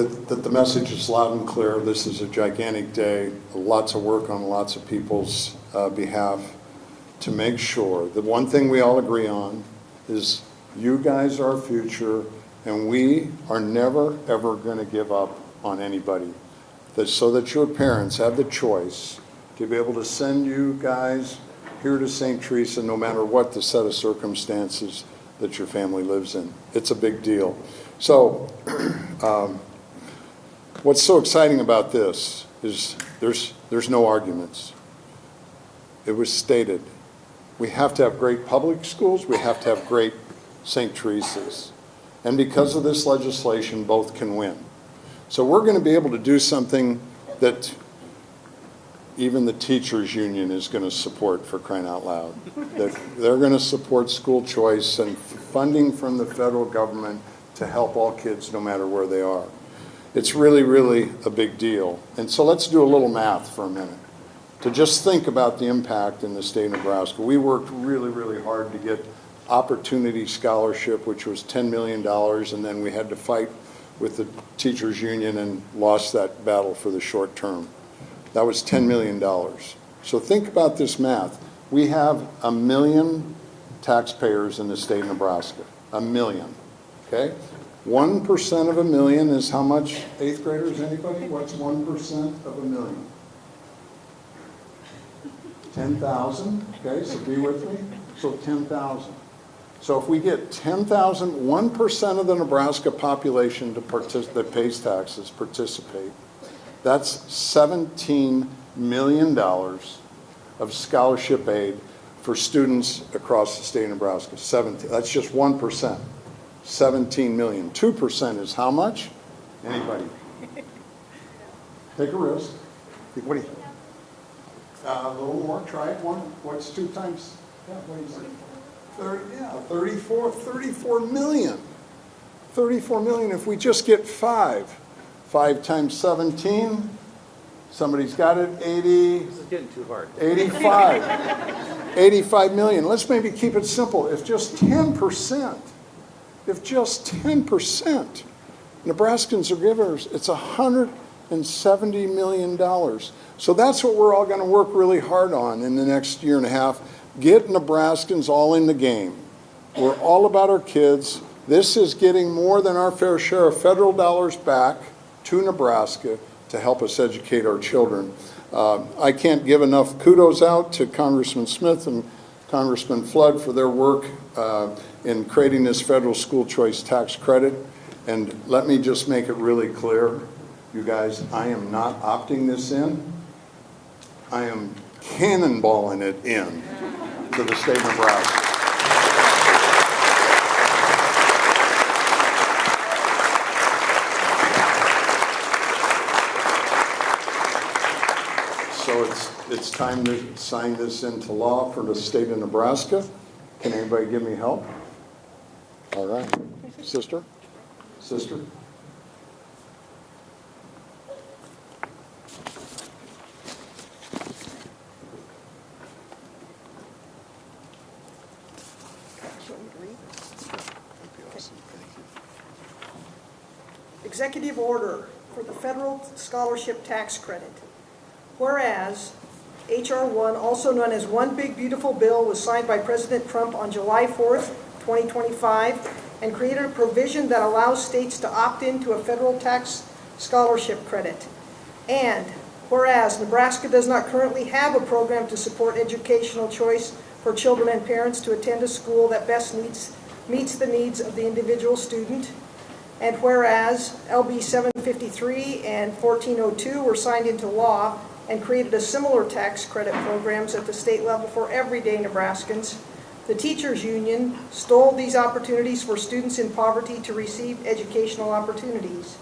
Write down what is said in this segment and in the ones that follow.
that the message is loud and clear. This is a gigantic day, lots of work on lots of people's behalf to make sure that one thing we all agree on is you guys are our future, and we are never, ever going to give up on anybody. So that your parents have the choice to be able to send you guys here to St. Teresa no matter what the set of circumstances that your family lives in. It's a big deal. So what's so exciting about this is there's no arguments. It was stated. We have to have great public schools. We have to have great St. Teresa's. And because of this legislation, both can win. So we're going to be able to do something that even the teachers union is going to support, for crying out loud. That they're going to support school choice and funding from the federal government to help all kids no matter where they are. It's really, really a big deal. And so let's do a little math for a minute to just think about the impact in the state of Nebraska. We worked really, really hard to get Opportunity Scholarship, which was $10 million, and then we had to fight with the teachers union and lost that battle for the short term. That was $10 million. So think about this math. We have 1 million taxpayers in the state of Nebraska. 1 million, okay? 1% of 1 million is how much, 8th graders, anybody? What's 1% of 1 million? 10,000, okay, so be with me. So 10,000. So if we get 10,000, 1% of the Nebraska population that pays taxes participate, that's $17 million of scholarship aid for students across the state of Nebraska. That's just 1%. 17 million. 2% is how much? Anybody? Take a risk. What do you think? A little more. Try it. What's 2 times? Yeah, what do you think? 34 million. 34 million. If we just get 5 times 17, somebody's got it, 80. This is getting too hard. 85. 85 million. Let's maybe keep it simple. If just 10%, Nebraskans are givers, it's $170 million. So that's what we're all going to work really hard on in the next year and a half. Get Nebraskans all in the game. We're all about our kids. This is getting more than our fair share of federal dollars back to Nebraska to help us educate our children. I can't give enough kudos out to Congressman Smith and Congressman Flood for their work in creating this federal school choice tax credit. And let me just make it really clear, you guys, I am not opting this in. I am cannonballing it in to the state of Nebraska. So it's time to sign this into law for the state of Nebraska. Can anybody give me help? All right. Sister? Sister? Executive order for the federal scholarship tax credit. Whereas H.R. 1, also known as One Big Beautiful Bill, was signed by President Trump on July 4th, 2025, and created a provision that allows states to opt into a federal tax scholarship credit. And whereas Nebraska does not currently have a program to support educational choice for children and parents to attend a school that best meets the needs of the individual student. And whereas LB 753 and 1402 were signed into law and created a similar tax credit programs at the state level for everyday Nebraskans, the teachers union stole these opportunities for students in poverty to receive educational opportunities.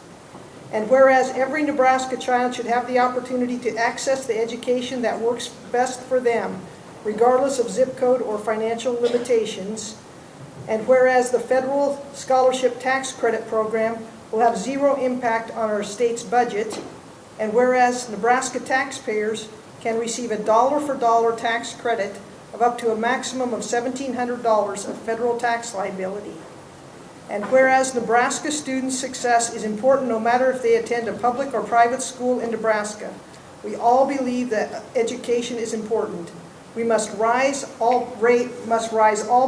And whereas every Nebraska child should have the opportunity to access the education that works best for them, regardless of zip code or financial limitations. And whereas the federal scholarship tax credit program will have zero impact on our state's budget, and whereas Nebraska taxpayers can receive a dollar-for-dollar tax credit of up to a maximum of $1,700 of federal tax liability. And whereas Nebraska students' success is important no matter if they attend a public or private school in Nebraska, we all believe that education is important. We must rise all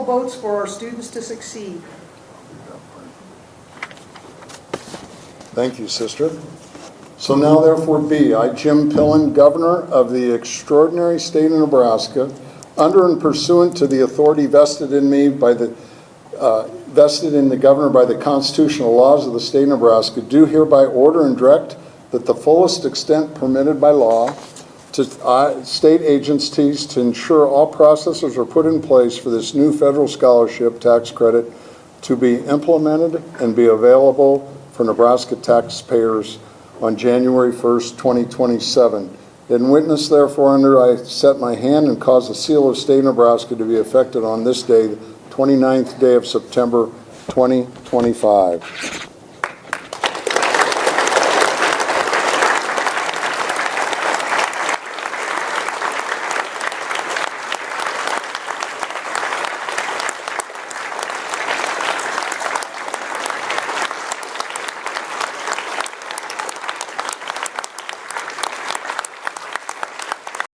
boats for our students to succeed. Thank you, sister. So now therefore be, I, Jim Pillen, Governor of the extraordinary state of Nebraska, under and pursuant to the authority vested in me by the vested in the governor by the constitutional laws of the state of Nebraska, do hereby order and direct that the fullest extent permitted by law to state agencies to ensure all processes are put in place for this new federal scholarship tax credit to be implemented and be available for Nebraska taxpayers on January 1st, 2027. In witness, therefore, under I set my hand and cause the seal of state of Nebraska to be effected on this day, the 29th day of September, 2025.